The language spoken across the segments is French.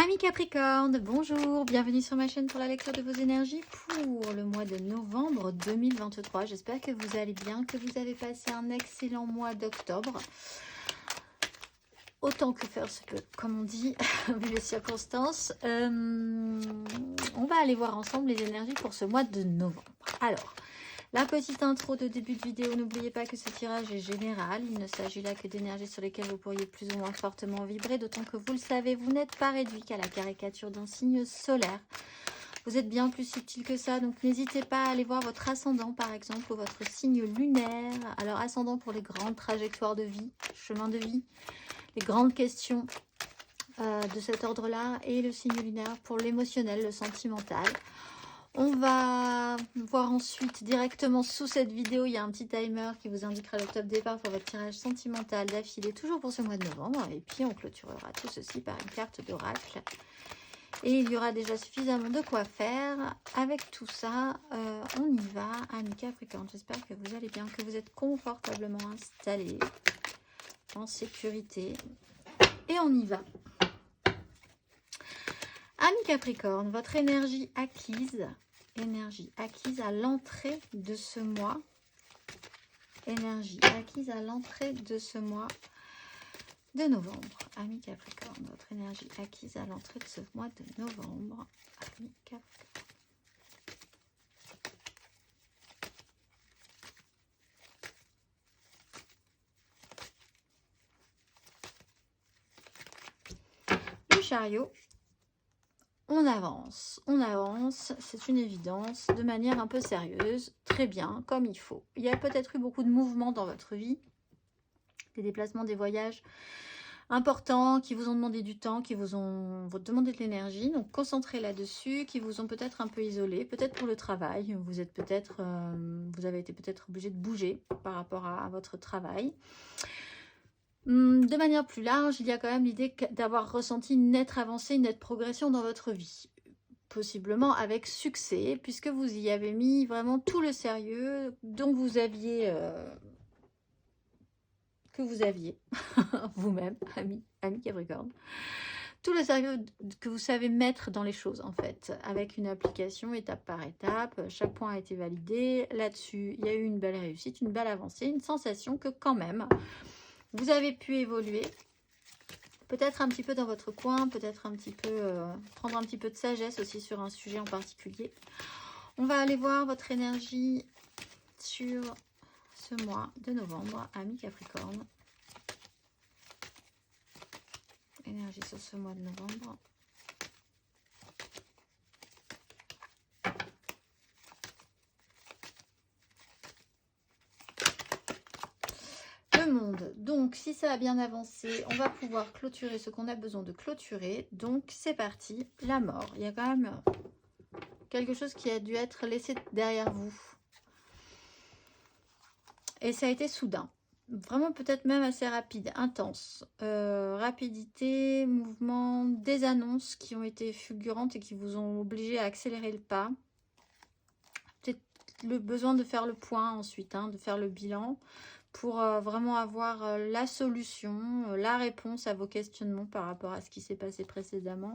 Amis Capricorne, bonjour, bienvenue sur ma chaîne pour la lecture de vos énergies pour le mois de novembre 2023. J'espère que vous allez bien, que vous avez passé un excellent mois d'octobre. Autant que faire se peut, comme on dit, vu les circonstances. On va aller voir ensemble les énergies pour ce mois de novembre. Alors, la petite intro de début de vidéo, n'oubliez pas que ce tirage est général. Il ne s'agit là que d'énergies sur lesquelles vous pourriez plus ou moins fortement vibrer, d'autant que vous le savez, vous n'êtes pas réduit qu'à la caricature d'un signe solaire. Vous êtes bien plus subtil que ça, donc n'hésitez pas à aller voir votre ascendant par exemple, ou votre signe lunaire. Alors ascendant pour les grandes trajectoires de vie, chemin de vie, les grandes questions de cet ordre-là, et le signe lunaire pour l'émotionnel, le sentimental. On va voir ensuite directement sous cette vidéo, il y a un petit timer qui vous indiquera le top départ pour votre tirage sentimental d'affilée, toujours pour ce mois de novembre. Et puis on clôturera tout ceci par une carte d'oracle. Et il y aura déjà suffisamment de quoi faire. Avec tout ça, on y va, amis Capricorne. J'espère que vous allez bien, que vous êtes confortablement installés, en sécurité. Et on y va. Amis Capricorne, votre énergie acquise à l'entrée de ce mois. Énergie acquise à l'entrée de ce mois de novembre. Amis Capricorne, votre énergie acquise à l'entrée de ce mois de novembre. Amis Capricorne. Le chariot. On avance, c'est une évidence, de manière un peu sérieuse, très bien, comme il faut. Il y a peut-être eu beaucoup de mouvements dans votre vie, des déplacements, des voyages importants qui vous ont demandé du temps, qui vous ont demandé de l'énergie, donc concentrez là-dessus, qui vous ont peut-être un peu isolé, peut-être pour le travail, vous êtes peut-être, vous avez été peut-être obligé de bouger par rapport à votre travail. De manière plus large, il y a quand même l'idée d'avoir ressenti une nette avancée, une nette progression dans votre vie. Possiblement avec succès, puisque vous y avez mis vraiment tout le sérieux dont vous aviez, que vous aviez vous-même, ami Capricorne. Tout le sérieux que vous savez mettre dans les choses, en fait, avec une application étape par étape. Chaque point a été validé. Là-dessus, il y a eu une belle réussite, une belle avancée, une sensation que quand même, vous avez pu évoluer, peut-être un petit peu dans votre coin, peut-être un petit peu, prendre un petit peu de sagesse aussi sur un sujet en particulier. On va aller voir votre énergie sur ce mois de novembre, amis Capricorne. Énergie sur ce mois de novembre. Le monde. Donc, si ça a bien avancé, on va pouvoir clôturer ce qu'on a besoin de clôturer. Donc, c'est parti. La mort. Il y a quand même quelque chose qui a dû être laissé derrière vous. Et ça a été soudain. Vraiment peut-être même assez rapide, intense. Rapidité, mouvement, des annonces qui ont été fulgurantes et qui vous ont obligé à accélérer le pas. Peut-être le besoin de faire le point ensuite, de faire le bilan, pour vraiment avoir la solution, la réponse à vos questionnements par rapport à ce qui s'est passé précédemment.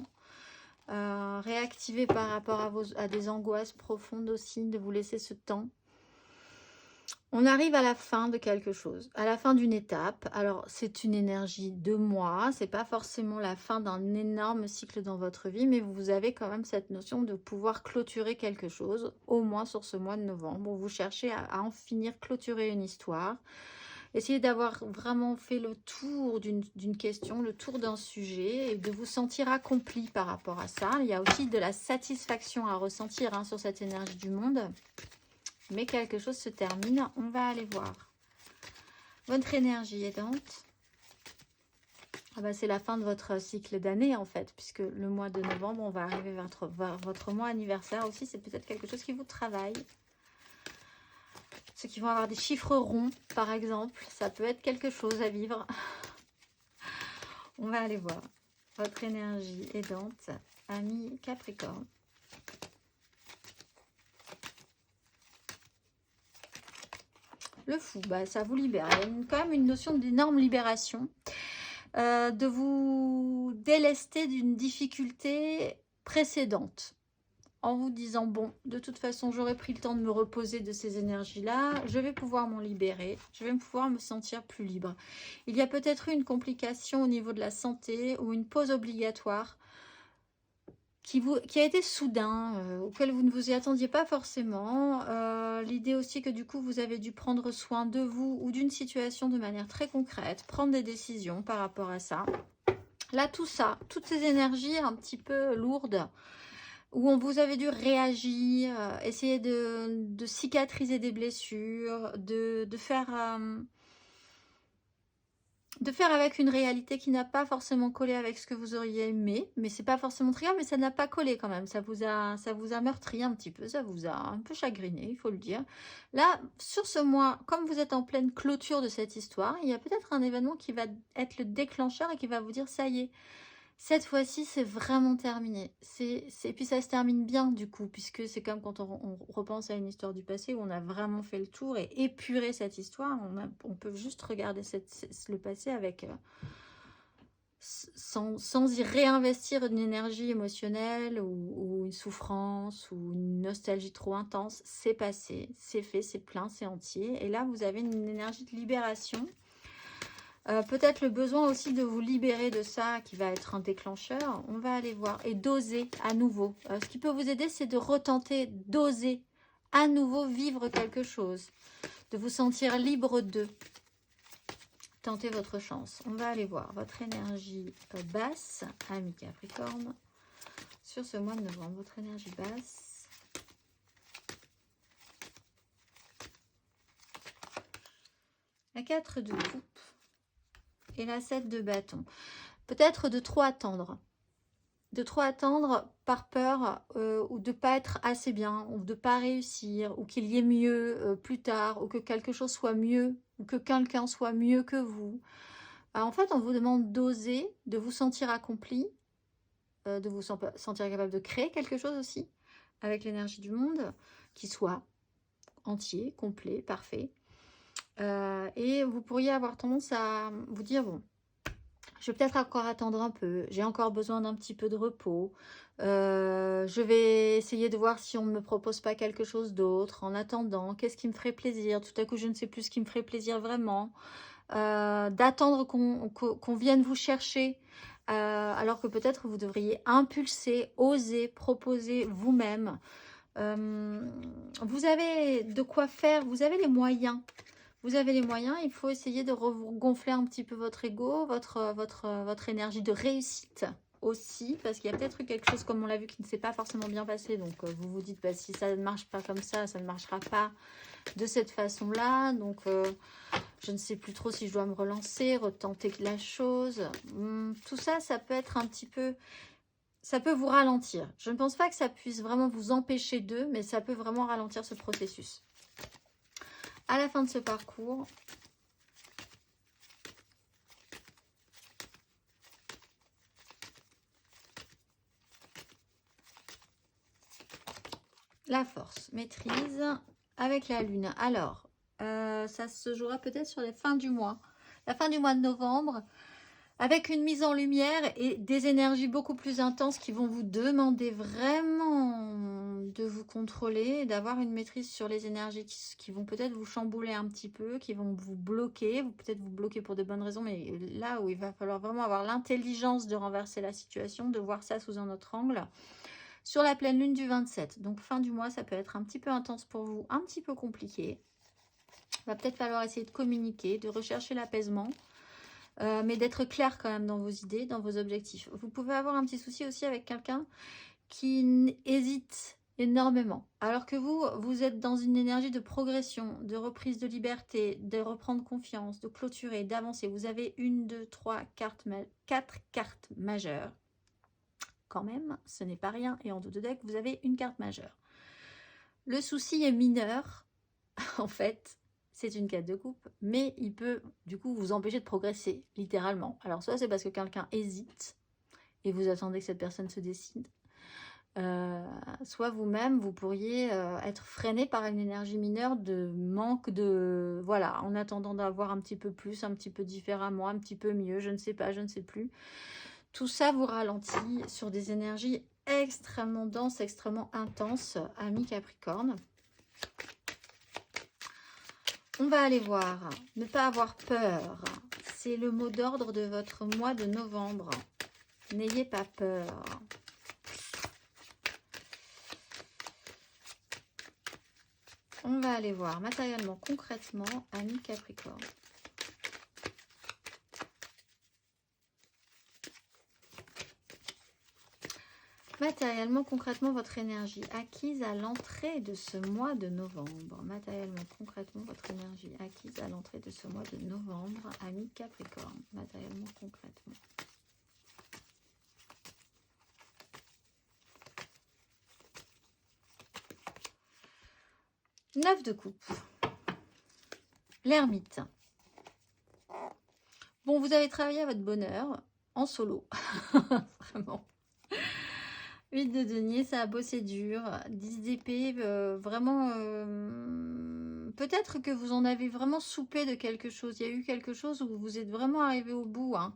Réactiver par rapport à des angoisses profondes aussi, de vous laisser ce temps. On arrive à la fin de quelque chose, à la fin d'une étape. Alors, c'est une énergie de mois, c'est pas forcément la fin d'un énorme cycle dans votre vie, mais vous avez quand même cette notion de pouvoir clôturer quelque chose, au moins sur ce mois de novembre. Vous cherchez à en finir, clôturer une histoire. Essayez d'avoir vraiment fait le tour d'une question, le tour d'un sujet, et de vous sentir accompli par rapport à ça. Il y a aussi de la satisfaction à ressentir sur cette énergie du monde. Mais quelque chose se termine, on va aller voir. Votre énergie aidante. C'est la fin de votre cycle d'année en fait, puisque le mois de novembre, on va arriver vers votre mois anniversaire aussi. C'est peut-être quelque chose qui vous travaille. Ceux qui vont avoir des chiffres ronds, par exemple, ça peut être quelque chose à vivre. On va aller voir. Votre énergie aidante, ami Capricorne. Le fou, ça vous libère. Il y a quand même une notion d'énorme libération. de vous délester d'une difficulté précédente. En vous disant, bon, de toute façon, j'aurais pris le temps de me reposer de ces énergies-là, je vais pouvoir m'en libérer, je vais pouvoir me sentir plus libre. Il y a peut-être eu une complication au niveau de la santé ou une pause obligatoire qui a été soudain, auquel vous ne vous y attendiez pas forcément. L'idée aussi que du coup, vous avez dû prendre soin de vous ou d'une situation de manière très concrète, prendre des décisions par rapport à ça. Là, tout ça, toutes ces énergies un petit peu lourdes, où on vous avez dû réagir, essayer de cicatriser des blessures, de faire avec une réalité qui n'a pas forcément collé avec ce que vous auriez aimé, mais c'est pas forcément très grave, mais ça n'a pas collé quand même, ça vous a meurtri un petit peu, ça vous a un peu chagriné, il faut le dire. Là, sur ce mois, comme vous êtes en pleine clôture de cette histoire, il y a peut-être un événement qui va être le déclencheur et qui va vous dire, ça y est, cette fois-ci, c'est vraiment terminé. Puis ça se termine bien du coup, puisque c'est comme quand on repense à une histoire du passé où on a vraiment fait le tour et épuré cette histoire. On peut juste regarder le passé avec sans y réinvestir une énergie émotionnelle ou une souffrance ou une nostalgie trop intense. C'est passé, c'est fait, c'est plein, c'est entier. Et là, vous avez une énergie de libération. Peut-être le besoin aussi de vous libérer de ça qui va être un déclencheur. On va aller voir et d'oser à nouveau. Ce qui peut vous aider, c'est de retenter, d'oser à nouveau vivre quelque chose. De vous sentir libre de. Tentez votre chance. On va aller voir votre énergie basse, ami Capricorne, sur ce mois de novembre. Votre énergie basse. La 4 de coupe. Et la 7 de bâton. Peut-être de trop attendre. De trop attendre par peur ou de ne pas être assez bien, ou de ne pas réussir, ou qu'il y ait mieux plus tard, ou que quelque chose soit mieux, ou que quelqu'un soit mieux que vous. En fait, on vous demande d'oser, de vous sentir accompli, de vous sentir capable de créer quelque chose aussi, avec l'énergie du monde, qui soit entier, complet, parfait. Et vous pourriez avoir tendance à vous dire, bon, je vais peut-être encore attendre un peu, j'ai encore besoin d'un petit peu de repos, je vais essayer de voir si on ne me propose pas quelque chose d'autre en attendant, qu'est-ce qui me ferait plaisir, tout à coup je ne sais plus ce qui me ferait plaisir vraiment, d'attendre qu'on vienne vous chercher, alors que peut-être vous devriez impulser, oser, proposer vous-même. Vous avez de quoi faire, vous avez les moyens. Vous avez les moyens, il faut essayer de gonfler un petit peu votre ego, votre énergie de réussite aussi, parce qu'il y a peut-être eu quelque chose, comme on l'a vu, qui ne s'est pas forcément bien passé. Donc, vous vous dites, bah, si ça ne marche pas comme ça ne marchera pas de cette façon-là. Donc, je ne sais plus trop si je dois me relancer, retenter la chose. Tout ça, ça peut être un petit peu... Ça peut vous ralentir. Je ne pense pas que ça puisse vraiment vous empêcher d'eux, mais ça peut vraiment ralentir ce processus. À la fin de ce parcours, la force, maîtrise avec la lune. Alors, ça se jouera peut-être sur les fins du mois. La fin du mois de novembre, avec une mise en lumière et des énergies beaucoup plus intenses qui vont vous demander vraiment de vous contrôler, d'avoir une maîtrise sur les énergies qui vont peut-être vous chambouler un petit peu, qui vont vous bloquer, peut-être vous bloquer pour de bonnes raisons, mais là où il va falloir vraiment avoir l'intelligence de renverser la situation, de voir ça sous un autre angle. Sur la pleine lune du 27, donc fin du mois, ça peut être un petit peu intense pour vous, un petit peu compliqué. Il va peut-être falloir essayer de communiquer, de rechercher l'apaisement. Mais d'être clair quand même dans vos idées, dans vos objectifs. Vous pouvez avoir un petit souci aussi avec quelqu'un qui hésite énormément. Alors que vous êtes dans une énergie de progression, de reprise de liberté, de reprendre confiance, de clôturer, d'avancer. Vous avez 1, 2, 3, 4 cartes majeures. Quand même, ce n'est pas rien. Et en dos de deck, vous avez une carte majeure. Le souci est mineur, en fait. C'est une carte de coupe, mais il peut du coup vous empêcher de progresser, littéralement. Alors soit c'est parce que quelqu'un hésite et vous attendez que cette personne se décide. soit vous-même, vous pourriez être freiné par une énergie mineure de manque de... Voilà, en attendant d'avoir un petit peu plus, un petit peu différemment, un petit peu mieux, je ne sais pas, je ne sais plus. Tout ça vous ralentit sur des énergies extrêmement denses, extrêmement intenses, amis Capricorne. On va aller voir, ne pas avoir peur. C'est le mot d'ordre de votre mois de novembre. N'ayez pas peur. On va aller voir matériellement, concrètement, amis Capricorne. Matériellement, concrètement, votre énergie acquise à l'entrée de ce mois de novembre. Matériellement, concrètement, votre énergie acquise à l'entrée de ce mois de novembre, amis Capricorne. Matériellement, concrètement. Neuf de coupe. L'ermite. Bon, vous avez travaillé à votre bonheur en solo. Vraiment. 8 de denier, ça a bossé dur. 10 d'épée, vraiment... peut-être que vous en avez vraiment soupé de quelque chose. Il y a eu quelque chose où vous êtes vraiment arrivé au bout. Hein.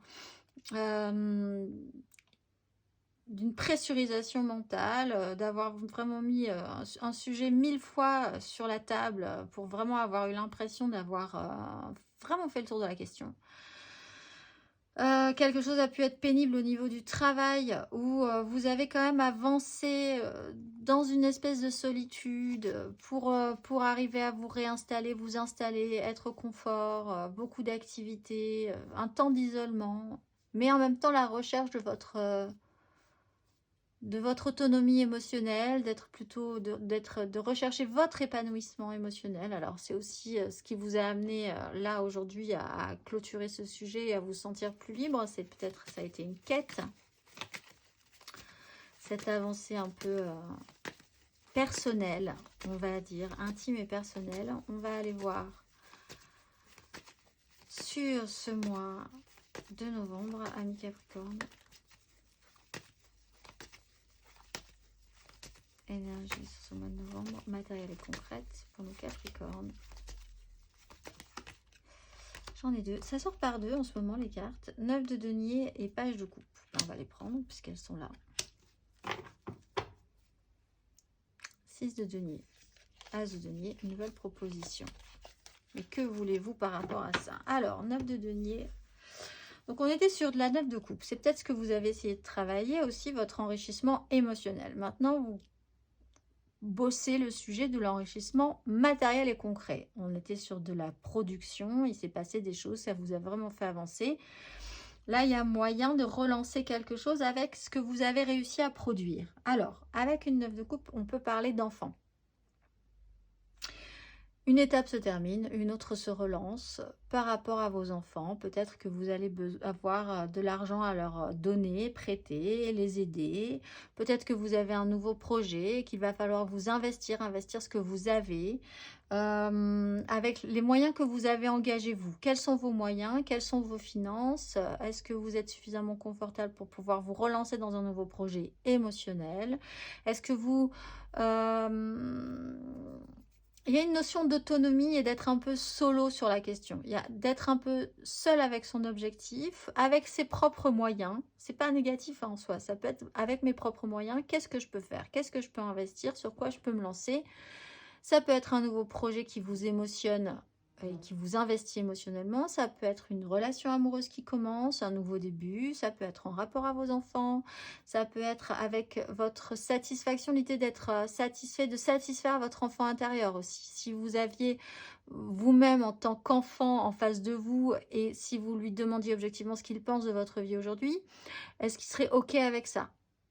D'une pressurisation mentale, d'avoir vraiment mis un sujet 1000 fois sur la table pour vraiment avoir eu l'impression d'avoir vraiment fait le tour de la question. Quelque chose a pu être pénible au niveau du travail où vous avez quand même avancé dans une espèce de solitude pour arriver à vous réinstaller, vous installer, être au confort, beaucoup d'activités, un temps d'isolement, mais en même temps la recherche de votre autonomie émotionnelle, de rechercher votre épanouissement émotionnel. Alors c'est aussi ce qui vous a amené là aujourd'hui à clôturer ce sujet et à vous sentir plus libre. C'est peut-être, ça a été une quête, cette avancée un peu personnelle, on va dire, intime et personnelle. On va aller voir sur ce mois de novembre, amis Capricorne. Énergie sur ce mois de novembre, matériel et concrète pour nos Capricornes. J'en ai deux. Ça sort par deux en ce moment les cartes. 9 de denier et page de coupe. On va les prendre puisqu'elles sont là. 6 de denier. As de denier, une nouvelle proposition. Mais que voulez-vous par rapport à ça? Alors, 9 de denier. Donc on était sur de la 9 de coupe. C'est peut-être ce que vous avez essayé de travailler aussi, votre enrichissement émotionnel. Maintenant, vous bosser le sujet de l'enrichissement matériel et concret. On était sur de la production, il s'est passé des choses, ça vous a vraiment fait avancer. Là, il y a moyen de relancer quelque chose avec ce que vous avez réussi à produire. Alors, avec une 9 de coupe, on peut parler d'enfants. Une étape se termine, une autre se relance par rapport à vos enfants. Peut-être que vous allez avoir de l'argent à leur donner, prêter, les aider. Peut-être que vous avez un nouveau projet, qu'il va falloir vous investir ce que vous avez. Avec les moyens que vous avez engagés vous. Quels sont vos moyens? Quelles sont vos finances? Est-ce que vous êtes suffisamment confortable pour pouvoir vous relancer dans un nouveau projet émotionnel? Est-ce que vous... il y a une notion d'autonomie et d'être un peu solo sur la question. Il y a d'être un peu seul avec son objectif, avec ses propres moyens. C'est pas négatif en soi. Ça peut être avec mes propres moyens. Qu'est-ce que je peux faire? Qu'est-ce que je peux investir? Sur quoi je peux me lancer? Ça peut être un nouveau projet qui vous émotionne et qui vous investit émotionnellement. Ça peut être une relation amoureuse qui commence, un nouveau début. Ça peut être en rapport à vos enfants. Ça peut être avec votre satisfaction, l'idée d'être satisfait, de satisfaire votre enfant intérieur aussi. Si vous aviez vous-même en tant qu'enfant en face de vous et si vous lui demandiez objectivement ce qu'il pense de votre vie aujourd'hui, est-ce qu'il serait OK avec ça?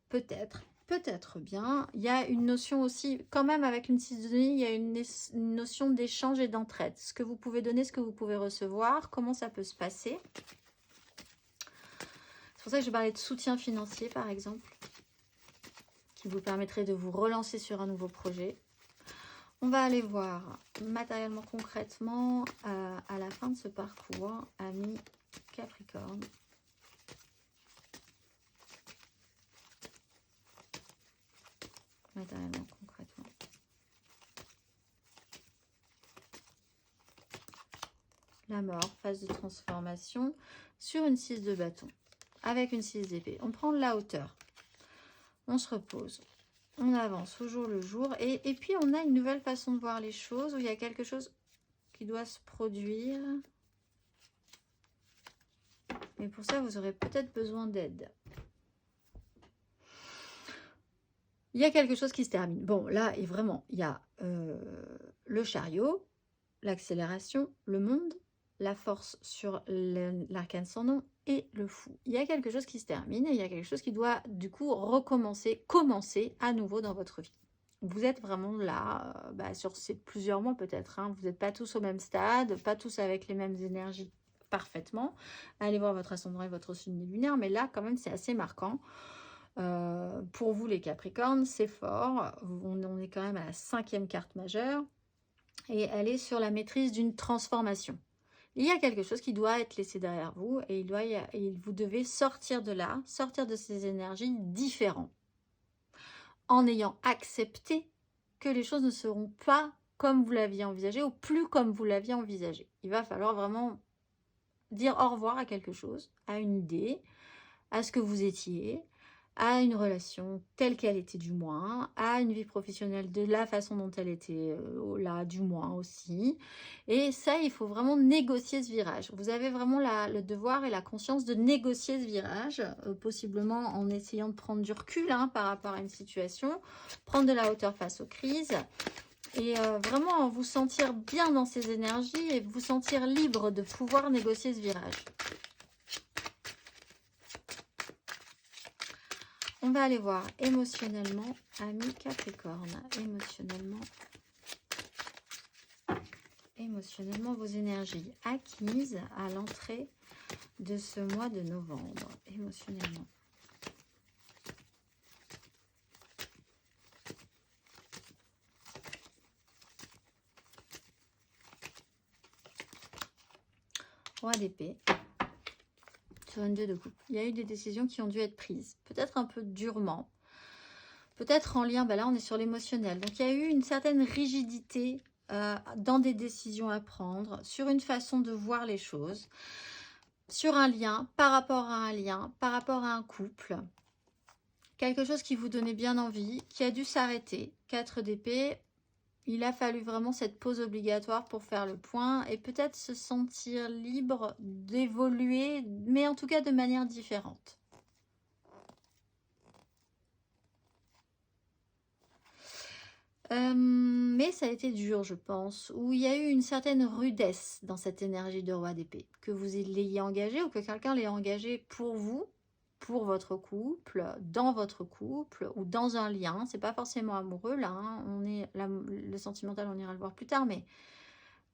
Peut-être. Peut-être bien. Il y a une notion aussi, quand même avec une 6 de denier, il y a une notion d'échange et d'entraide. Ce que vous pouvez donner, ce que vous pouvez recevoir, comment ça peut se passer. C'est pour ça que je parlais de soutien financier, par exemple, qui vous permettrait de vous relancer sur un nouveau projet. On va aller voir matériellement, concrètement, à la fin de ce parcours, amis Capricorne. matériellement, concrètement. La mort, phase de transformation sur une 6 de bâton avec une 6 d'épée. On prend de la hauteur, on se repose, on avance au jour le jour et puis on a une nouvelle façon de voir les choses où il y a quelque chose qui doit se produire. Mais pour ça, vous aurez peut-être besoin d'aide. Il y a quelque chose qui se termine. Bon, là, et vraiment, il y a le chariot, l'accélération, le monde, la force sur l'arcane sans nom et le fou. Il y a quelque chose qui se termine et il y a quelque chose qui doit, du coup, commencer à nouveau dans votre vie. Vous êtes vraiment là, sur ces plusieurs mois peut-être. Hein. Vous n'êtes pas tous au même stade, pas tous avec les mêmes énergies parfaitement. Allez voir votre ascendant et votre signe lunaire, mais là, quand même, c'est assez marquant. Pour vous, les Capricornes, c'est fort. On est quand même à la 5e carte majeure et elle est sur la maîtrise d'une transformation. Il y a quelque chose qui doit être laissé derrière vous et vous devez sortir de là, sortir de ces énergies différentes en ayant accepté que les choses ne seront pas comme vous l'aviez envisagé ou plus comme vous l'aviez envisagé. Il va falloir vraiment dire au revoir à quelque chose, à une idée, à ce que vous étiez, à une relation telle qu'elle était du moins, à une vie professionnelle de la façon dont elle était là du moins aussi. Et ça, il faut vraiment négocier ce virage. Vous avez vraiment le devoir et la conscience de négocier ce virage, possiblement en essayant de prendre du recul par rapport à une situation, prendre de la hauteur face aux crises et vraiment vous sentir bien dans ces énergies et vous sentir libre de pouvoir négocier ce virage. On va aller voir émotionnellement, amis Capricorne, émotionnellement vos énergies acquises à l'entrée de ce mois de novembre, émotionnellement. Roi d'épée. Sur une 2 de coupe. Il y a eu des décisions qui ont dû être prises. Peut-être un peu durement. Peut-être en lien, là on est sur l'émotionnel. Donc il y a eu une certaine rigidité dans des décisions à prendre, sur une façon de voir les choses, sur un lien, par rapport à un lien, par rapport à un couple. Quelque chose qui vous donnait bien envie, qui a dû s'arrêter. 4 d'épée. Il a fallu vraiment cette pause obligatoire pour faire le point et peut-être se sentir libre d'évoluer, mais en tout cas de manière différente. Mais ça a été dur, je pense, où il y a eu une certaine rudesse dans cette énergie de roi d'épée. Que vous l'ayez engagé ou que quelqu'un l'ait engagé pour vous, pour votre couple, dans votre couple ou dans un lien. C'est pas forcément amoureux là, le sentimental on ira le voir plus tard, mais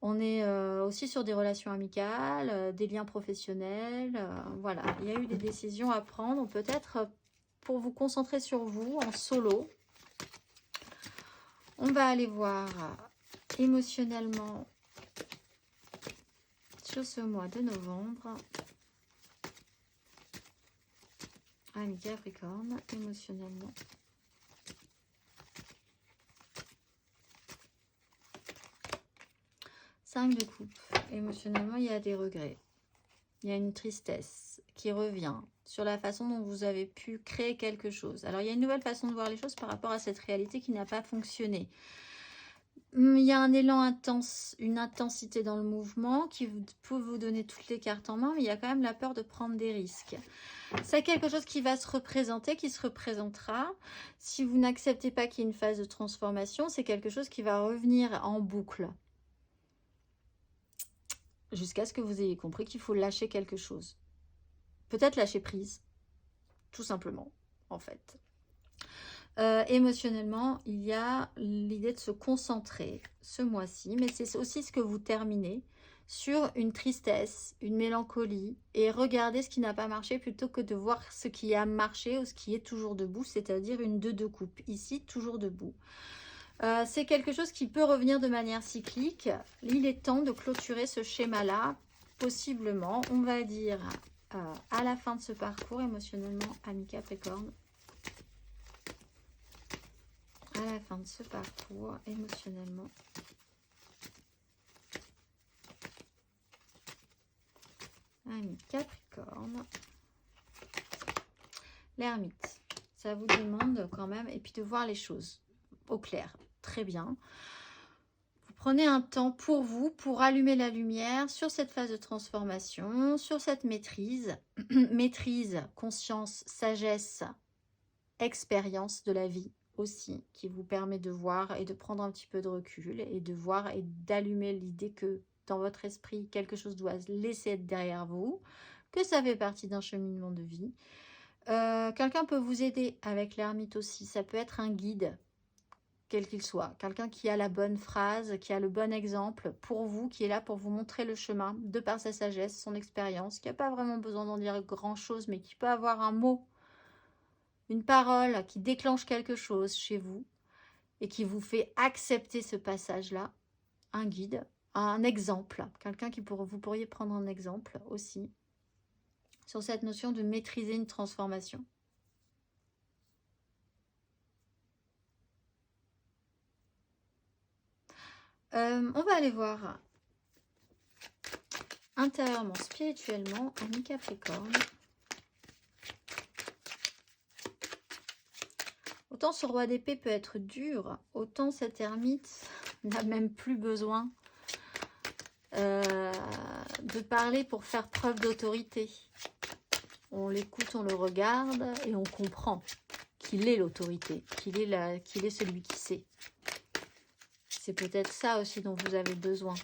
on est aussi sur des relations amicales, des liens professionnels, voilà. Il y a eu des décisions à prendre, peut-être pour vous concentrer sur vous en solo. On va aller voir émotionnellement sur ce mois de novembre. Amis Capricorne, émotionnellement. Cinq de coupe. Émotionnellement, il y a des regrets. Il y a une tristesse qui revient sur la façon dont vous avez pu créer quelque chose. Alors, il y a une nouvelle façon de voir les choses par rapport à cette réalité qui n'a pas fonctionné. Il y a un élan intense, une intensité dans le mouvement qui peut vous donner toutes les cartes en main, mais il y a quand même la peur de prendre des risques. C'est quelque chose qui va se représenter, qui se représentera. Si vous n'acceptez pas qu'il y ait une phase de transformation, c'est quelque chose qui va revenir en boucle. Jusqu'à ce que vous ayez compris qu'il faut lâcher quelque chose. Peut-être lâcher prise, tout simplement, en fait. Émotionnellement, il y a l'idée de se concentrer ce mois-ci, mais c'est aussi ce que vous terminez sur une tristesse, une mélancolie, et regarder ce qui n'a pas marché plutôt que de voir ce qui a marché ou ce qui est toujours debout, c'est-à-dire une 2 de coupe. Ici, toujours debout. C'est quelque chose qui peut revenir de manière cyclique. Il est temps de clôturer ce schéma-là, possiblement, on va dire, à la fin de ce parcours émotionnellement, amis Capricorne. à la fin de ce parcours, émotionnellement. Ami Capricorne. L'ermite. Ça vous demande quand même, et puis de voir les choses au clair. Très bien. Vous prenez un temps pour vous, pour allumer la lumière sur cette phase de transformation, sur cette maîtrise. Maîtrise, conscience, sagesse, expérience de la vie aussi, qui vous permet de voir et de prendre un petit peu de recul et de voir et d'allumer l'idée que dans votre esprit, quelque chose doit se laisser être derrière vous, que ça fait partie d'un cheminement de vie. Quelqu'un peut vous aider avec l'ermite aussi, ça peut être un guide, quel qu'il soit, quelqu'un qui a la bonne phrase, qui a le bon exemple pour vous, qui est là pour vous montrer le chemin, de par sa sagesse, son expérience, qui n'a pas vraiment besoin d'en dire grand-chose, mais qui peut avoir un mot, une parole qui déclenche quelque chose chez vous et qui vous fait accepter ce passage-là, un guide, un exemple, quelqu'un qui vous pourriez prendre un exemple aussi, sur cette notion de maîtriser une transformation. On va aller voir intérieurement, spirituellement, ami Capricorne. Autant ce roi d'épée peut être dur, autant cet ermite n'a même plus besoin de parler pour faire preuve d'autorité. On l'écoute, on le regarde et on comprend qu'il est l'autorité, qu'il est celui qui sait. C'est peut-être ça aussi dont vous avez besoin.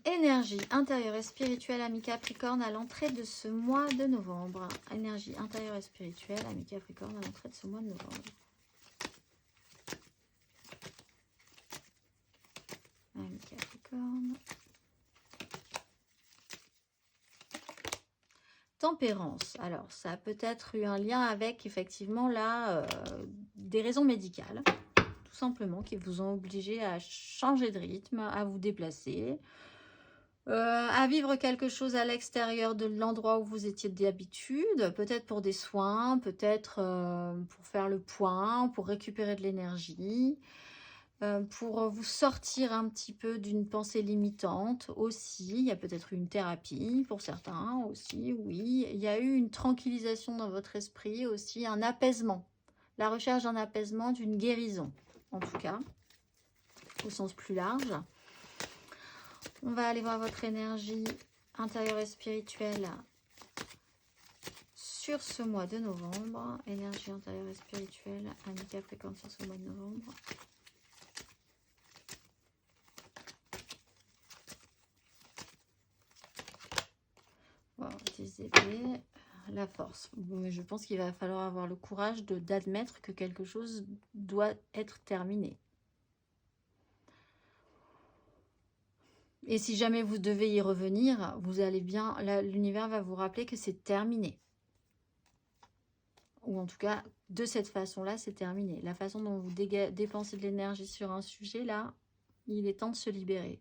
Énergie intérieure et spirituelle, ami Capricorne, à l'entrée de ce mois de novembre. Énergie intérieure et spirituelle, ami Capricorne, à l'entrée de ce mois de novembre. Ami Capricorne. Tempérance. Alors, ça a peut-être eu un lien avec, effectivement, là, des raisons médicales, tout simplement, qui vous ont obligé à changer de rythme, à vous déplacer, à vivre quelque chose à l'extérieur de l'endroit où vous étiez d'habitude, peut-être pour des soins, peut-être pour faire le point, pour récupérer de l'énergie, pour vous sortir un petit peu d'une pensée limitante aussi. Il y a peut-être eu une thérapie pour certains aussi, oui. Il y a eu une tranquillisation dans votre esprit aussi, un apaisement. La recherche d'un apaisement, d'une guérison, en tout cas, au sens plus large. On va aller voir votre énergie intérieure et spirituelle sur ce mois de novembre. Énergie intérieure et spirituelle, ami Capricorne sur ce mois de novembre. Wow, des épées, la force. Bon, mais je pense qu'il va falloir avoir le courage d'admettre que quelque chose doit être terminé. Et si jamais vous devez y revenir, vous allez bien, l'univers va vous rappeler que c'est terminé. Ou en tout cas, de cette façon-là, c'est terminé. La façon dont vous dépensez de l'énergie sur un sujet, là, il est temps de se libérer.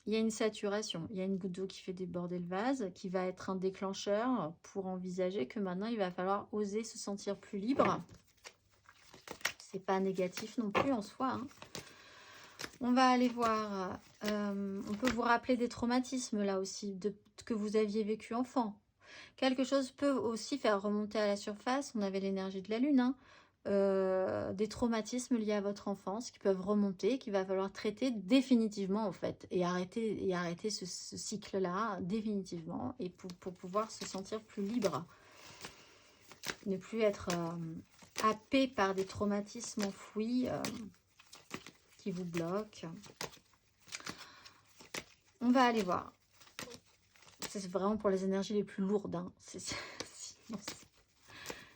Il y a une saturation, il y a une goutte d'eau qui fait déborder le vase, qui va être un déclencheur pour envisager que maintenant, il va falloir oser se sentir plus libre. C'est pas négatif non plus en soi. Hein. On va aller voir, on peut vous rappeler des traumatismes là aussi, que vous aviez vécu enfant. Quelque chose peut aussi faire remonter à la surface, on avait l'énergie de la lune, hein, des traumatismes liés à votre enfance qui peuvent remonter, qu'il va falloir traiter définitivement en fait, et arrêter ce cycle-là définitivement, et pour pouvoir se sentir plus libre. Ne plus être happé par des traumatismes enfouis qui vous bloquent. On va aller voir. C'est vraiment pour les énergies les plus lourdes. Hein.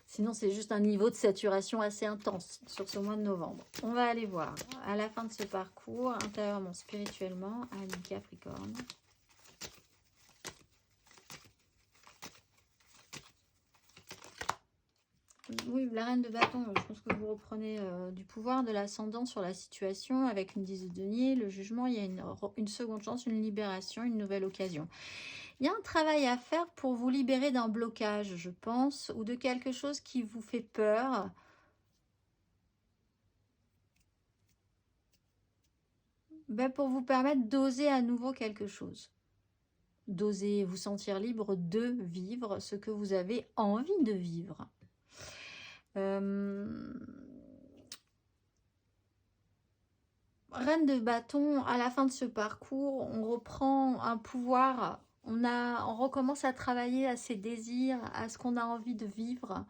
Sinon, c'est juste un niveau de saturation assez intense sur ce mois de novembre. On va aller voir à la fin de ce parcours, intérieurement, spirituellement, ami Capricorne. oui, la reine de bâton, je pense que vous reprenez du pouvoir, de l'ascendant sur la situation avec une 10 de denier, le jugement, il y a une seconde chance, une libération, une nouvelle occasion. Il y a un travail à faire pour vous libérer d'un blocage, je pense, ou de quelque chose qui vous fait peur. Ben, pour vous permettre d'oser à nouveau quelque chose. D'oser vous sentir libre de vivre ce que vous avez envie de vivre. Reine de bâton, à la fin de ce parcours, on reprend un pouvoir, on recommence à travailler à ses désirs, à ce qu'on a envie de vivre,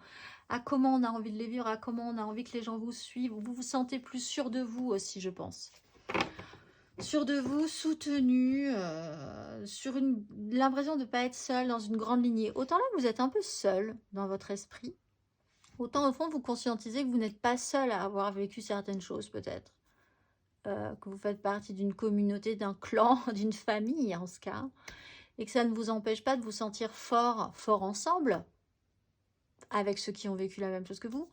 à comment on a envie de les vivre, à comment on a envie que les gens vous suivent. Vous vous sentez plus sûr de vous aussi, je pense. Sûr de vous, soutenu, sur l'impression de ne pas être seul dans une grande lignée. Autant là, vous êtes un peu seul dans votre esprit. Autant au fond, vous conscientisez que vous n'êtes pas seul à avoir vécu certaines choses peut-être. Que vous faites partie d'une communauté, d'un clan, d'une famille en ce cas. Et que ça ne vous empêche pas de vous sentir fort ensemble, avec ceux qui ont vécu la même chose que vous.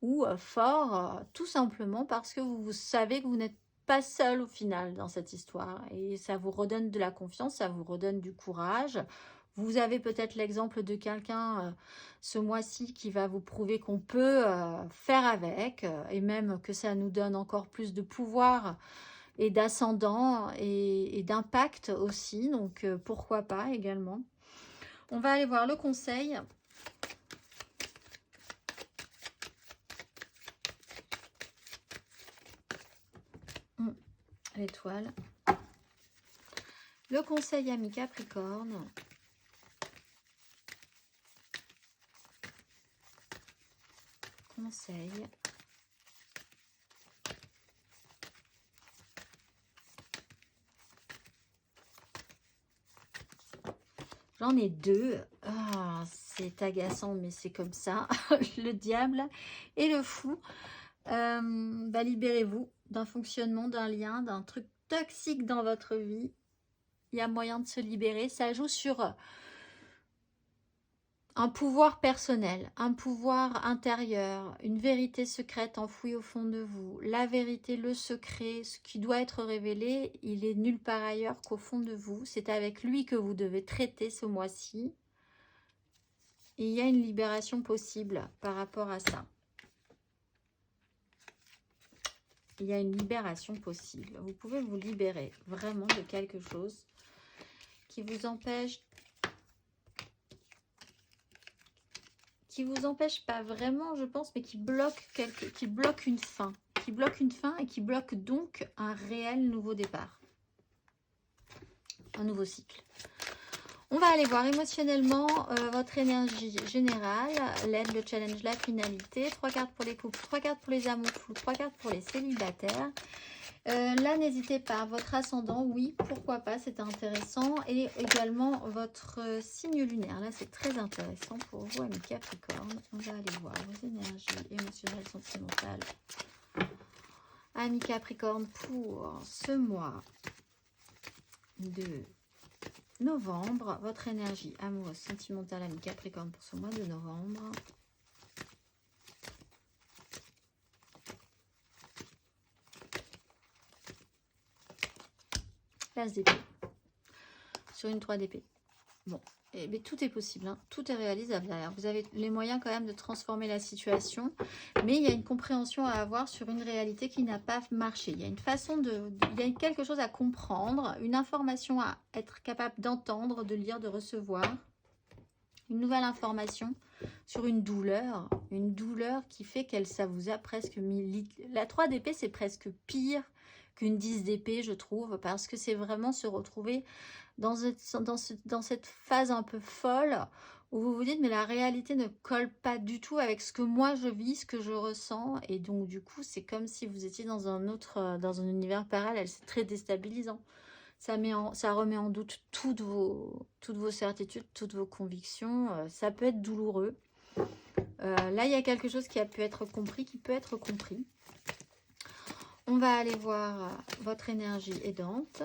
Ou fort tout simplement parce que vous savez que vous n'êtes pas seul au final dans cette histoire. Et ça vous redonne de la confiance, ça vous redonne du courage. Vous avez peut-être l'exemple de quelqu'un ce mois-ci qui va vous prouver qu'on peut faire avec et même que ça nous donne encore plus de pouvoir et d'ascendant et d'impact aussi. Donc pourquoi pas également. On va aller voir le conseil. L'étoile. Le conseil ami Capricorne. Conseil. J'en ai deux. Ah, c'est agaçant, mais c'est comme ça. Le diable et le fou. Bah, libérez-vous d'un fonctionnement, d'un lien, d'un truc toxique dans votre vie. Il y a moyen de se libérer. Ça joue sur un pouvoir personnel, un pouvoir intérieur, une vérité secrète enfouie au fond de vous. La vérité, le secret, ce qui doit être révélé, il est nulle part ailleurs qu'au fond de vous. C'est avec lui que vous devez traiter ce mois-ci. Et il y a une libération possible par rapport à ça. Il y a une libération possible. Vous pouvez vous libérer vraiment de quelque chose qui vous empêche pas vraiment, je pense, mais qui bloque une fin. Qui bloque une fin et qui bloque donc un réel nouveau départ. Un nouveau cycle. On va aller voir émotionnellement votre énergie générale, l'aide, le challenge, la finalité. 3 cartes pour les couples, 3 cartes pour les amours flous, 3 cartes pour les célibataires. Là, n'hésitez pas, votre ascendant, oui, pourquoi pas, c'est intéressant. Et également votre signe lunaire. Là, c'est très intéressant pour vous, amis Capricorne. On va aller voir vos énergies émotionnelles, sentimentales. Amis Capricorne, pour ce mois de novembre, votre énergie amoureuse, sentimentale, amis Capricorne, pour ce mois de novembre. L'as d'épée. Sur une 3 d'épée. Bon, mais tout est possible, hein. Tout est réalisable derrière. Vous avez les moyens quand même de transformer la situation, mais il y a une compréhension à avoir sur une réalité qui n'a pas marché. Il y a une façon il y a quelque chose à comprendre, une information à être capable d'entendre, de lire, de recevoir. Une nouvelle information sur une douleur qui fait ça vous a presque mis... La 3 d'épée, c'est presque pire qu'une 10 d'épée, je trouve, parce que c'est vraiment se retrouver dans cette phase un peu folle où vous vous dites, mais la réalité ne colle pas du tout avec ce que moi je vis, ce que je ressens, et donc du coup, c'est comme si vous étiez dans un univers parallèle. C'est très déstabilisant. Ça remet en doute toutes vos certitudes, toutes vos convictions. Ça peut être douloureux. Là, il y a quelque chose qui a pu être compris, qui peut être compris. On va aller voir votre énergie aidante.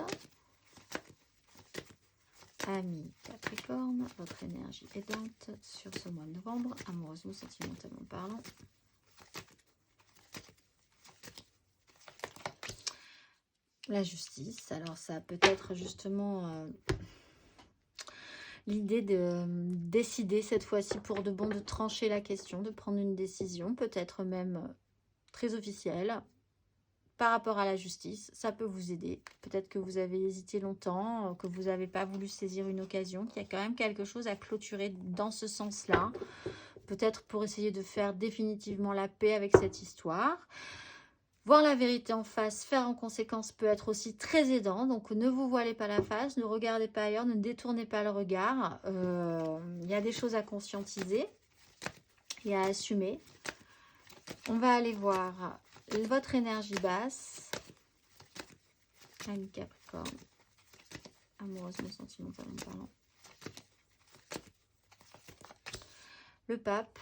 Amis Capricorne, votre énergie aidante sur ce mois de novembre, amoureusement, sentimentalement parlant. La justice, alors ça peut être justement l'idée de décider cette fois-ci pour de bon, de trancher la question, de prendre une décision, peut-être même très officielle, par rapport à la justice. Ça peut vous aider. Peut-être que vous avez hésité longtemps, que vous n'avez pas voulu saisir une occasion, qu'il y a quand même quelque chose à clôturer dans ce sens-là. Peut-être pour essayer de faire définitivement la paix avec cette histoire. Voir la vérité en face, faire en conséquence peut être aussi très aidant. Donc ne vous voilez pas la face, ne regardez pas ailleurs, ne détournez pas le regard. Il y a des choses à conscientiser et à assumer. On va aller voir votre énergie basse. Ami Capricorne. Amoureusement, sentimentalement parlant. Le pape.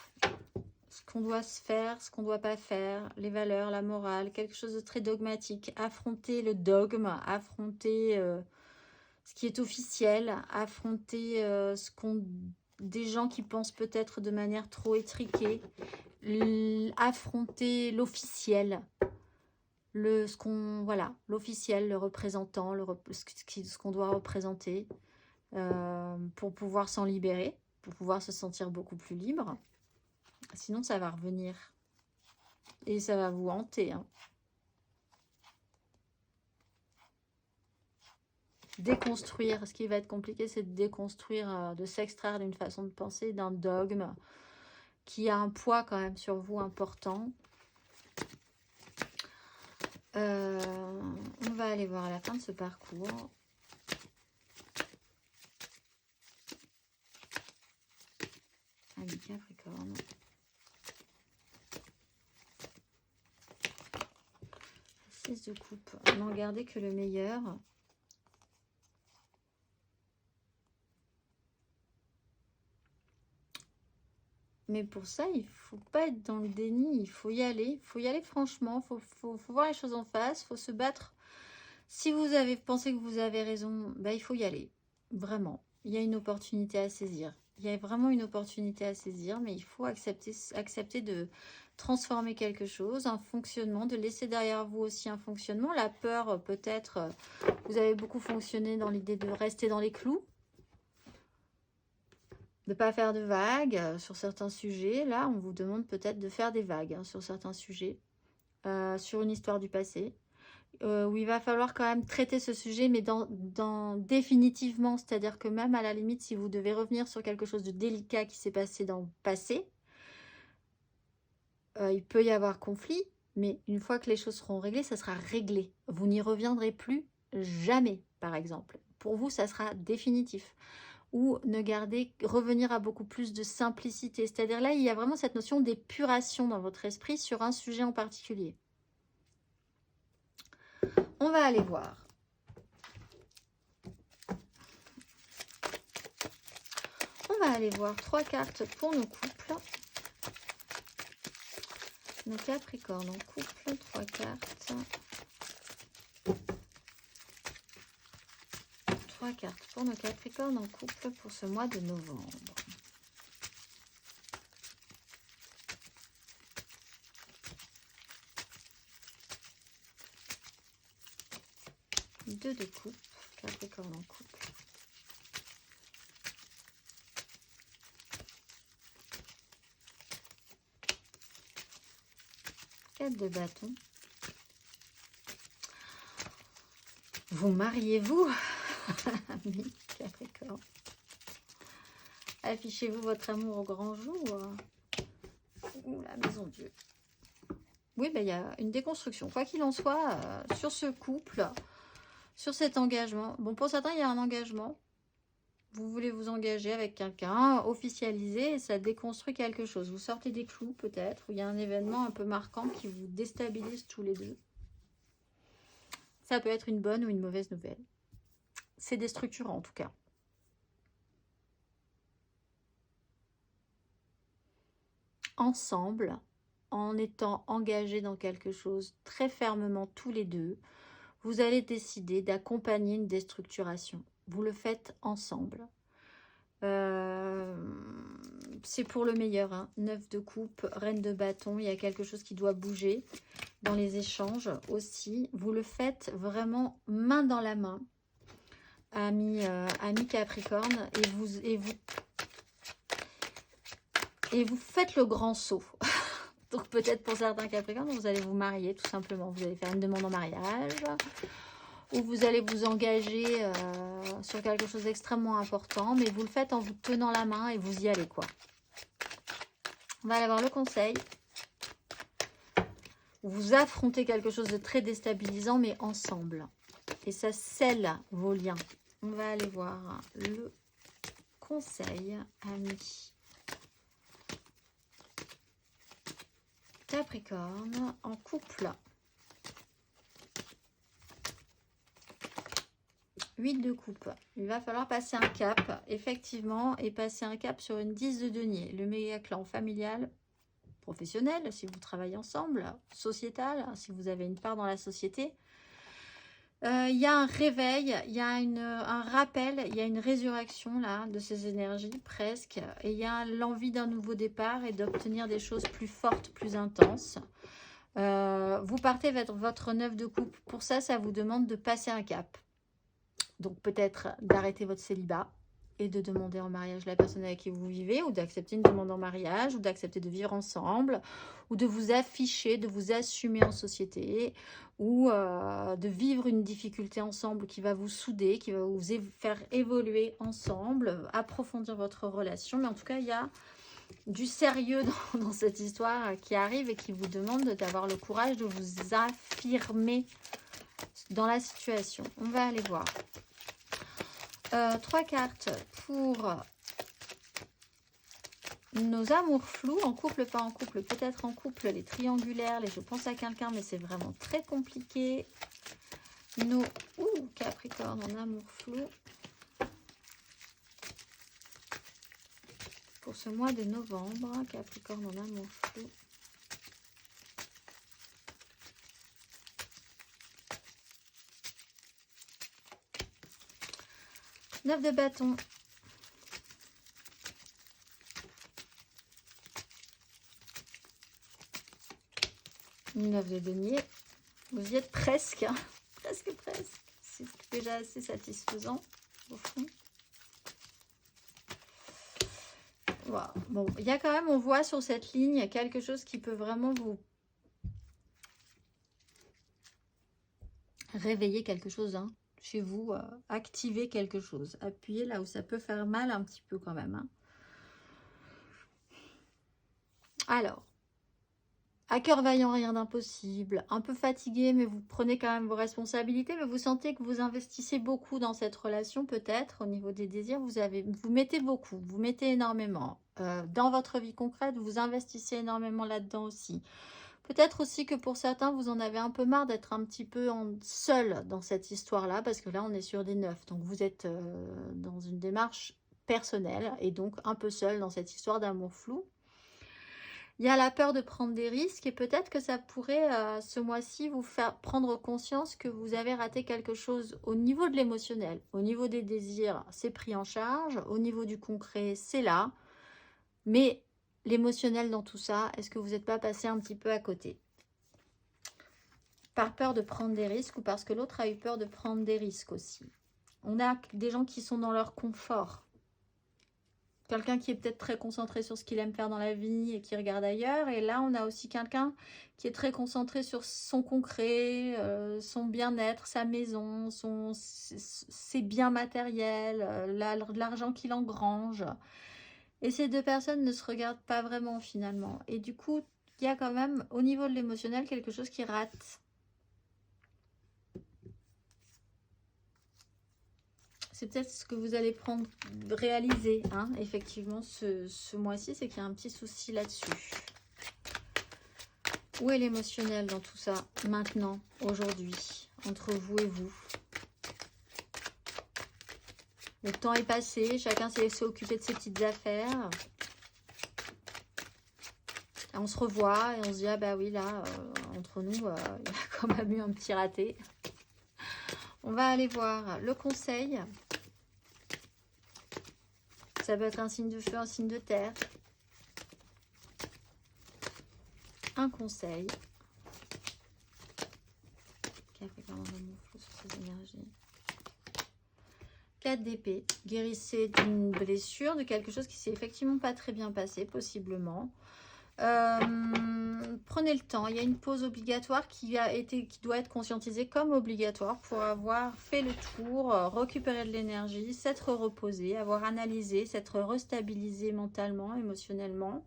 Ce qu'on doit se faire, ce qu'on ne doit pas faire, les valeurs, la morale, quelque chose de très dogmatique. Affronter le dogme, affronter ce qui est officiel, affronter des gens qui pensent peut-être de manière trop étriquée, affronter l'officiel, l'officiel, le représentant, ce qu'on doit représenter pour pouvoir s'en libérer, pour pouvoir se sentir beaucoup plus libre. Sinon, ça va revenir. Et ça va vous hanter. Hein. Déconstruire. Ce qui va être compliqué, c'est de déconstruire, de s'extraire d'une façon de penser, d'un dogme qui a un poids quand même sur vous important. On va aller voir à la fin de ce parcours. Ami Capricorne. De coupe, n'en gardez que le meilleur. Mais pour ça, il faut pas être dans le déni, il faut y aller franchement, faut voir les choses en face, faut se battre. Si vous avez pensé que vous avez raison, bah, il faut y aller, vraiment. Il y a une opportunité à saisir. Il y a vraiment une opportunité à saisir, mais il faut accepter de transformer quelque chose, un fonctionnement, de laisser derrière vous aussi un fonctionnement. La peur, peut-être, vous avez beaucoup fonctionné dans l'idée de rester dans les clous, de ne pas faire de vagues sur certains sujets. Là, on vous demande peut-être de faire des vagues sur certains sujets, sur une histoire du passé, où il va falloir quand même traiter ce sujet, mais définitivement, c'est-à-dire que même à la limite, si vous devez revenir sur quelque chose de délicat qui s'est passé dans le passé, il peut y avoir conflit, mais une fois que les choses seront réglées, ça sera réglé. Vous n'y reviendrez plus jamais, par exemple. Pour vous, ça sera définitif. Ou revenir à beaucoup plus de simplicité. C'est-à-dire là, il y a vraiment cette notion d'épuration dans votre esprit sur un sujet en particulier. On va aller voir. On va aller voir 3 cartes pour nos couples. Nos Capricornes en couple, 3 cartes. 3 cartes pour nos Capricornes en couple pour ce mois de novembre. Deux de coupe, Capricorne en couple. Quatre de bâton. Vous mariez-vous, ami Capricorne. Affichez-vous votre amour au grand jour. Ouh la maison Dieu. Oui, ben, il y a une déconstruction. Quoi qu'il en soit, sur ce couple, sur cet engagement. Bon, pour certains, il y a un engagement. Vous voulez vous engager avec quelqu'un, officialiser, et ça déconstruit quelque chose. Vous sortez des clous peut-être, ou il y a un événement un peu marquant qui vous déstabilise tous les deux. Ça peut être une bonne ou une mauvaise nouvelle. C'est déstructurant en tout cas. Ensemble, en étant engagés dans quelque chose très fermement tous les deux, vous allez décider d'accompagner une déstructuration. vous le faites ensemble. C'est pour le meilleur, hein. 9 de coupe, reine de bâton, il y a quelque chose qui doit bouger dans les échanges aussi. Vous le faites vraiment main dans la main, ami Capricorne, et vous faites le grand saut. Donc peut-être pour certains Capricornes, vous allez vous marier tout simplement. Vous allez faire une demande en mariage, ou vous allez vous engager sur quelque chose d'extrêmement important, mais vous le faites en vous tenant la main et vous y allez, quoi. On va aller voir le conseil. Vous affrontez quelque chose de très déstabilisant, mais ensemble. Et ça scelle vos liens. On va aller voir le conseil, amis Capricorne en couple. 8 de coupe. Il va falloir passer un cap, effectivement, et passer un cap sur une 10 de denier. Le méga clan familial, professionnel, si vous travaillez ensemble, sociétal, si vous avez une part dans la société. Il y a un réveil, il y a un rappel, il y a une résurrection là de ces énergies presque. Et il y a l'envie d'un nouveau départ et d'obtenir des choses plus fortes, plus intenses. Vous partez vers votre 9 de coupe. Pour ça, ça vous demande de passer un cap. Donc peut-être d'arrêter votre célibat et de demander en mariage la personne avec qui vous vivez, ou d'accepter une demande en mariage, ou d'accepter de vivre ensemble, ou de vous afficher, de vous assumer en société, ou de vivre une difficulté ensemble qui va vous souder, qui va vous faire évoluer ensemble, approfondir votre relation. Mais en tout cas, il y a du sérieux dans cette histoire qui arrive et qui vous demande d'avoir le courage de vous affirmer dans la situation. On va aller voir. 3 cartes pour nos amours flous, en couple, pas en couple, peut-être en couple, les triangulaires, les je pense à quelqu'un, mais c'est vraiment très compliqué. Nos Capricorne en amour flou pour ce mois de novembre. Capricorne en amour flou. Neuf de bâton. Neuf de denier. Vous y êtes presque. Hein. Presque. C'est déjà assez satisfaisant, au fond. Wow. Bon, il y a quand même, on voit sur cette ligne, quelque chose qui peut vraiment vous réveiller quelque chose, hein. Chez vous, activer quelque chose, appuyer là où ça peut faire mal un petit peu quand même, hein. Alors, à cœur vaillant, rien d'impossible, un peu fatigué, mais vous prenez quand même vos responsabilités, mais vous sentez que vous investissez beaucoup dans cette relation, peut-être, au niveau des désirs, vous mettez beaucoup, vous mettez énormément. Dans votre vie concrète, vous investissez énormément là-dedans aussi. Peut-être aussi que pour certains, vous en avez un peu marre d'être un petit peu seul dans cette histoire-là, parce que là, on est sur des 9. Donc, vous êtes dans une démarche personnelle et donc un peu seul dans cette histoire d'amour flou. Il y a la peur de prendre des risques et peut-être que ça pourrait, ce mois-ci, vous faire prendre conscience que vous avez raté quelque chose au niveau de l'émotionnel. Au niveau des désirs, c'est pris en charge. Au niveau du concret, c'est là. Mais l'émotionnel dans tout ça, est-ce que vous n'êtes pas passé un petit peu à côté? Par peur de prendre des risques ou parce que l'autre a eu peur de prendre des risques aussi. On a des gens qui sont dans leur confort. Quelqu'un qui est peut-être très concentré sur ce qu'il aime faire dans la vie et qui regarde ailleurs. Et là, on a aussi quelqu'un qui est très concentré sur son concret, son bien-être, sa maison, ses biens matériels, l'argent qu'il engrange. Et ces deux personnes ne se regardent pas vraiment finalement. Et du coup, il y a quand même, au niveau de l'émotionnel, quelque chose qui rate. C'est peut-être ce que vous allez réaliser, hein, effectivement, ce mois-ci, c'est qu'il y a un petit souci là-dessus. Où est l'émotionnel dans tout ça, maintenant, aujourd'hui, entre vous et vous? Le temps est passé, chacun s'est occupé de ses petites affaires. Et on se revoit et on se dit, ah bah oui, là, entre nous, il y a quand même eu un petit raté. On va aller voir le conseil Ça peut être un signe de feu, un signe de terre. Un conseil. Capricorne en amour flou sur ses énergies. 4 d'épée. Guérissez d'une blessure, de quelque chose qui s'est effectivement pas très bien passé, possiblement. Prenez le temps. Il y a une pause obligatoire qui doit être conscientisée comme obligatoire pour avoir fait le tour, récupérer de l'énergie, s'être reposé, avoir analysé, s'être restabilisé mentalement, émotionnellement.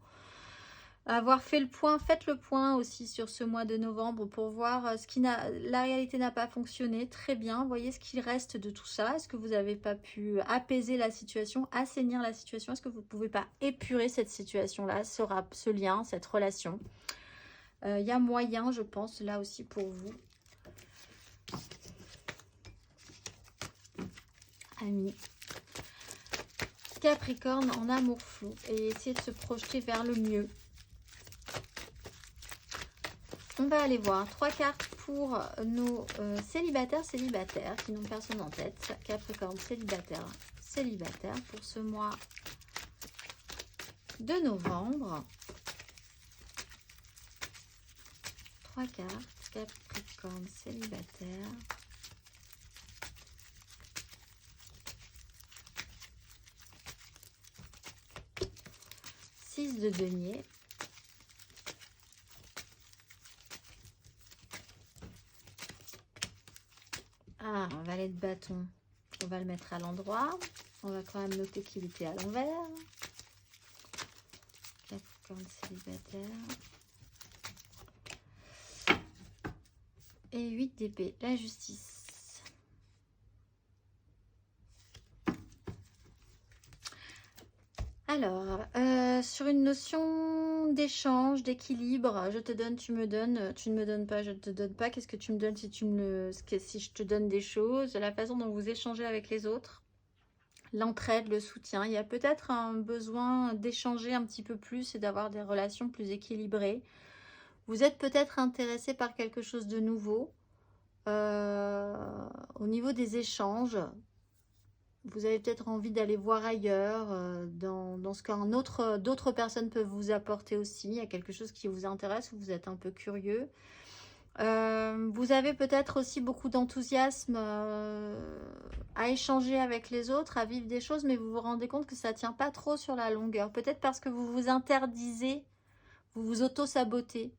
Avoir fait le point, faites le point aussi sur ce mois de novembre pour voir la réalité n'a pas fonctionné. Très bien, voyez ce qu'il reste de tout ça. Est-ce que vous n'avez pas pu apaiser la situation, assainir la situation? Est-ce que vous ne pouvez pas épurer cette situation-là, ce lien, cette relation? Il y a moyen, je pense, là aussi pour vous. Amis. Capricorne en amour flou et essayer de se projeter vers le mieux. On va aller voir 3 cartes pour nos célibataires qui n'ont personne en tête. Capricorne célibataire pour ce mois de novembre. 3 cartes, Capricorne célibataire. Six de denier. Ah, un valet de bâton. On va le mettre à l'endroit. On va quand même noter qu'il était à l'envers. Capricorne célibataire. Et 8 d'épée, la justice. Alors, sur une notion d'échange, d'équilibre, je te donne, tu me donnes, tu ne me donnes pas, je ne te donne pas. Qu'est-ce que tu me donnes si je te donne des choses? La façon dont vous échangez avec les autres, l'entraide, le soutien. Il y a peut-être un besoin d'échanger un petit peu plus et d'avoir des relations plus équilibrées. Vous êtes peut-être intéressé par quelque chose de nouveau. Au niveau des échanges, vous avez peut-être envie d'aller voir ailleurs, dans ce qu'un d'autres personnes peuvent vous apporter aussi. Il y a quelque chose qui vous intéresse, vous êtes un peu curieux. Vous avez peut-être aussi beaucoup d'enthousiasme à échanger avec les autres, à vivre des choses, mais vous vous rendez compte que ça ne tient pas trop sur la longueur. Peut-être parce que vous vous interdisez, vous vous auto-sabotez.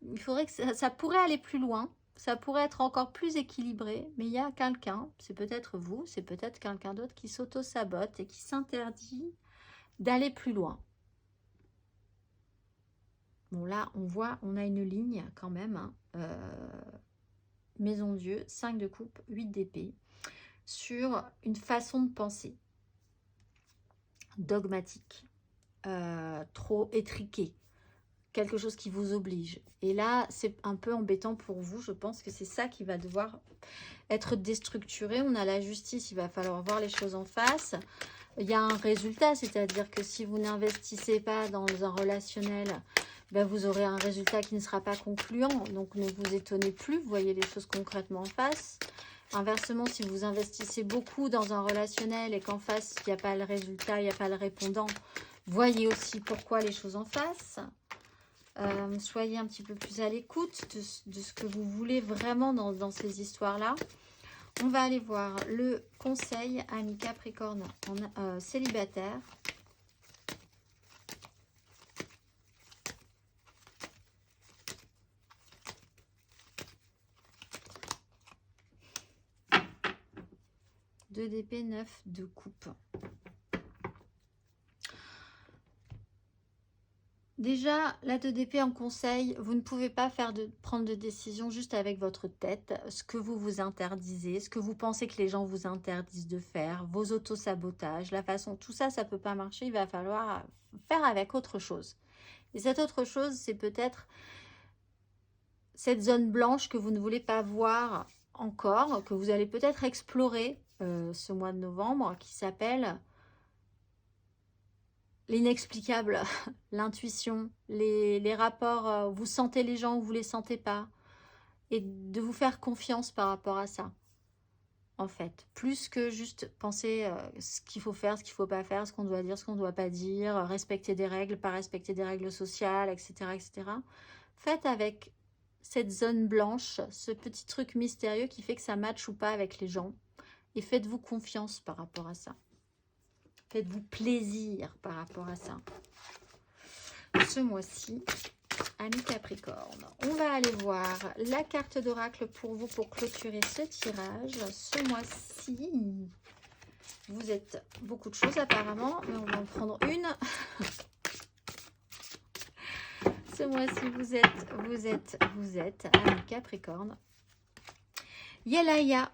Il faudrait que ça pourrait aller plus loin. Ça pourrait être encore plus équilibré, mais il y a quelqu'un, c'est peut-être vous, c'est peut-être quelqu'un d'autre qui s'auto-sabote et qui s'interdit d'aller plus loin. Bon, là, on voit, on a une ligne quand même. Hein, Maison Dieu, 5 de coupe, 8 d'épée, sur une façon de penser dogmatique, trop étriquée. Quelque chose qui vous oblige. Et là, c'est un peu embêtant pour vous. Je pense que c'est ça qui va devoir être déstructuré. On a la justice, il va falloir voir les choses en face. Il y a un résultat, c'est-à-dire que si vous n'investissez pas dans un relationnel, ben vous aurez un résultat qui ne sera pas concluant. Donc ne vous étonnez plus, vous voyez les choses concrètement en face. Inversement, si vous investissez beaucoup dans un relationnel et qu'en face, il n'y a pas le résultat, il n'y a pas le répondant, voyez aussi pourquoi les choses en face. Soyez un petit peu plus à l'écoute de ce que vous voulez vraiment dans ces histoires-là. On va aller voir le conseil, ami Capricorne en célibataire. Deux d'épée, 9 de coupe. Déjà, la 2 d'épée en conseil, vous ne pouvez pas prendre de décision juste avec votre tête, ce que vous vous interdisez, ce que vous pensez que les gens vous interdisent de faire, vos auto-sabotages, la façon, tout ça, ça ne peut pas marcher, il va falloir faire avec autre chose. Et cette autre chose, c'est peut-être cette zone blanche que vous ne voulez pas voir encore, que vous allez peut-être explorer ce mois de novembre, qui s'appelle l'inexplicable, l'intuition, les rapports, vous sentez les gens ou vous ne les sentez pas, et de vous faire confiance par rapport à ça. en fait. Plus que juste penser ce qu'il faut faire, ce qu'il ne faut pas faire, ce qu'on doit dire, ce qu'on ne doit pas dire, respecter des règles, pas respecter des règles sociales, etc. etc. Faites avec cette zone blanche, ce petit truc mystérieux qui fait que ça matche ou pas avec les gens. Et faites-vous confiance par rapport à ça. Faites-vous plaisir par rapport à ça. Ce mois-ci, amis Capricorne, on va aller voir la carte d'oracle pour vous pour clôturer ce tirage. Ce mois-ci, vous êtes beaucoup de choses apparemment, mais on va en prendre une. Ce mois-ci, vous êtes, amis Capricorne. Yelaya,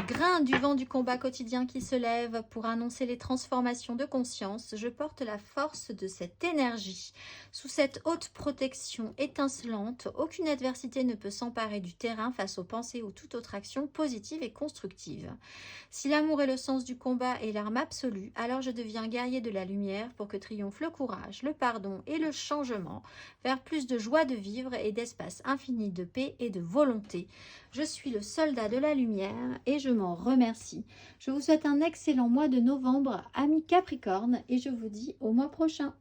grain du vent du combat quotidien qui se lève pour annoncer les transformations de conscience. Je porte la force de cette énergie. Sous cette haute protection étincelante, aucune adversité ne peut s'emparer du terrain face aux pensées ou toute autre action positive et constructive. Si l'amour est le sens du combat et l'arme absolue, alors je deviens guerrier de la lumière pour que triomphe le courage, le pardon et le changement vers plus de joie de vivre et d'espace infini de paix et de volonté. Je suis le soldat de la lumière et je m'en remercie. Je vous souhaite un excellent mois de novembre, amis Capricorne, et je vous dis au mois prochain.